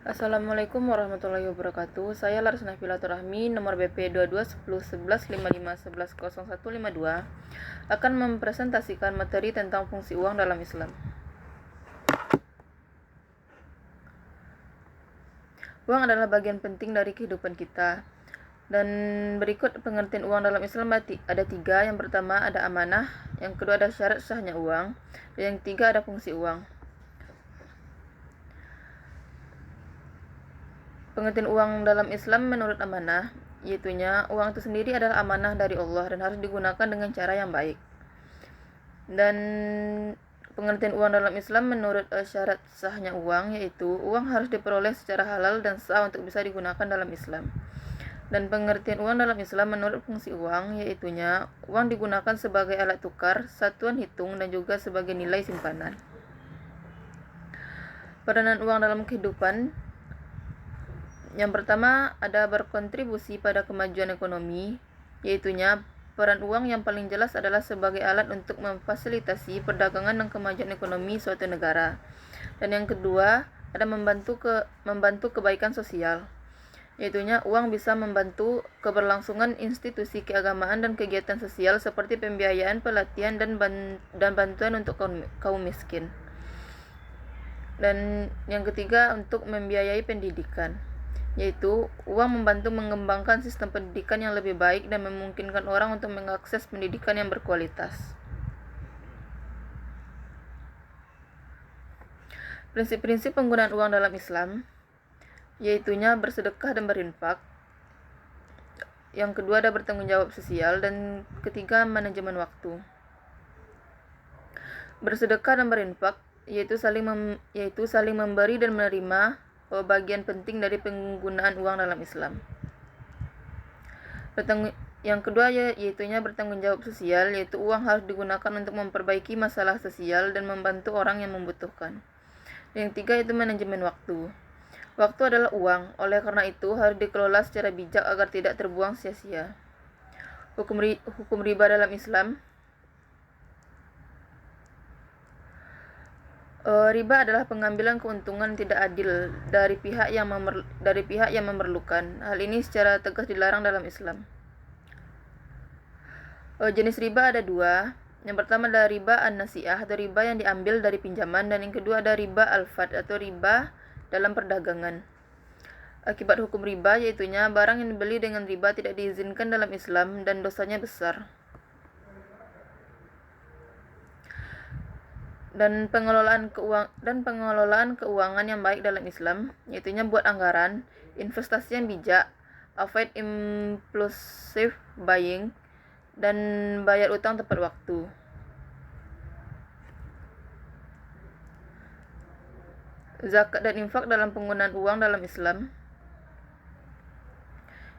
Assalamualaikum warahmatullahi wabarakatuh. Saya Larsana Filaturahmi, nomor BP 22101155110152, akan mempresentasikan materi tentang fungsi uang dalam Islam. Uang adalah bagian penting dari kehidupan kita. Dan berikut pengertian uang dalam Islam ada 3. Yang pertama ada amanah, yang kedua ada syarat sahnya uang, dan yang ketiga ada fungsi uang. Pengertian uang dalam Islam menurut amanah, yaitunya uang itu sendiri adalah amanah dari Allah dan harus digunakan dengan cara yang baik. Dan pengertian uang dalam Islam menurut syarat sahnya uang, yaitu uang harus diperoleh secara halal dan sah untuk bisa digunakan dalam Islam. Dan pengertian uang dalam Islam menurut fungsi uang, yaitunya uang digunakan sebagai alat tukar, satuan hitung, dan juga sebagai nilai simpanan. Peranan uang dalam kehidupan. Yang pertama ada berkontribusi pada kemajuan ekonomi, yaitunya peran uang yang paling jelas adalah sebagai alat untuk memfasilitasi perdagangan dan kemajuan ekonomi suatu negara. Dan yang kedua ada membantu kebaikan sosial, yaitunya uang bisa membantu keberlangsungan institusi keagamaan dan kegiatan sosial seperti pembiayaan, pelatihan, dan bantuan untuk kaum miskin. Dan yang ketiga untuk membiayai pendidikan, yaitu uang membantu mengembangkan sistem pendidikan yang lebih baik dan memungkinkan orang untuk mengakses pendidikan yang berkualitas. Prinsip-prinsip penggunaan uang dalam Islam, yaitunya bersedekah dan berinfak. Yang kedua ada bertanggung jawab sosial, dan ketiga manajemen waktu. Bersedekah dan berinfak yaitu saling memberi dan menerima bagian penting dari penggunaan uang dalam Islam. Yang kedua yaitunya bertanggung jawab sosial, yaitu uang harus digunakan untuk memperbaiki masalah sosial dan membantu orang yang membutuhkan. Yang ketiga itu manajemen waktu. Waktu adalah uang, oleh karena itu harus dikelola secara bijak agar tidak terbuang sia-sia. Hukum riba dalam Islam. Riba adalah pengambilan keuntungan tidak adil dari pihak yang memerlukan. Hal ini secara tegas dilarang dalam Islam. Jenis riba ada 2. Yang pertama adalah riba an-nasi'ah atau riba yang diambil dari pinjaman, dan yang kedua ada riba al-fad atau riba dalam perdagangan. Akibat hukum riba yaitunya barang yang dibeli dengan riba tidak diizinkan dalam Islam dan dosanya besar. Dan pengelolaan keuangan yang baik dalam Islam, yaitunya buat anggaran, investasi yang bijak, avoid impulsive buying, dan bayar utang tepat waktu. Zakat dan infak dalam penggunaan uang dalam Islam,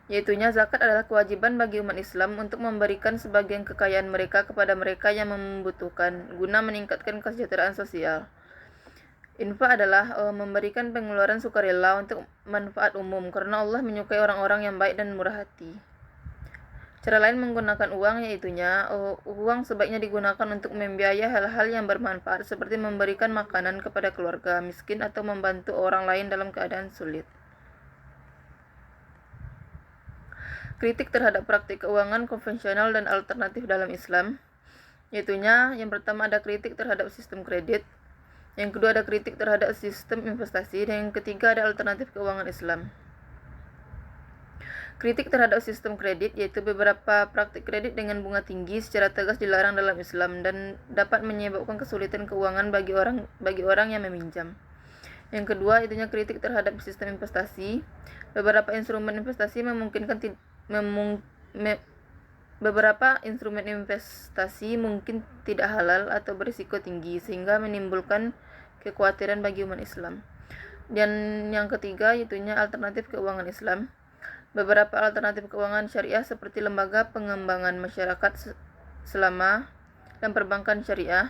yaitunya zakat adalah kewajiban bagi umat Islam untuk memberikan sebagian kekayaan mereka kepada mereka yang membutuhkan guna meningkatkan kesejahteraan sosial. Infak adalah memberikan pengeluaran sukarela untuk manfaat umum, karena Allah menyukai orang-orang yang baik dan murah hati. Cara lain menggunakan uang yaitunya uang sebaiknya digunakan untuk membiayai hal-hal yang bermanfaat seperti memberikan makanan kepada keluarga miskin atau membantu orang lain dalam keadaan sulit. Kritik terhadap praktik keuangan konvensional dan alternatif dalam Islam, yaitunya yang pertama ada kritik terhadap sistem kredit, yang kedua ada kritik terhadap sistem investasi, dan yang ketiga ada alternatif keuangan Islam. Kritik terhadap sistem kredit yaitu beberapa praktik kredit dengan bunga tinggi secara tegas dilarang dalam Islam dan dapat menyebabkan kesulitan keuangan bagi orang yang meminjam. Yang kedua itunya kritik terhadap sistem investasi. Beberapa instrumen investasi mungkin tidak halal atau berisiko tinggi sehingga menimbulkan kekhawatiran bagi umat Islam. Dan yang ketiga yaitunya alternatif keuangan Islam. Beberapa alternatif keuangan syariah seperti lembaga pengembangan masyarakat selama dan perbankan syariah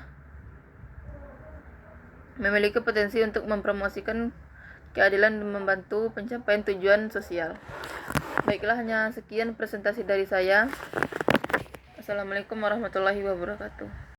memiliki potensi untuk mempromosikan keadilan dan membantu pencapaian tujuan sosial. Baiklah, hanya sekian presentasi dari saya. Assalamualaikum warahmatullahi wabarakatuh.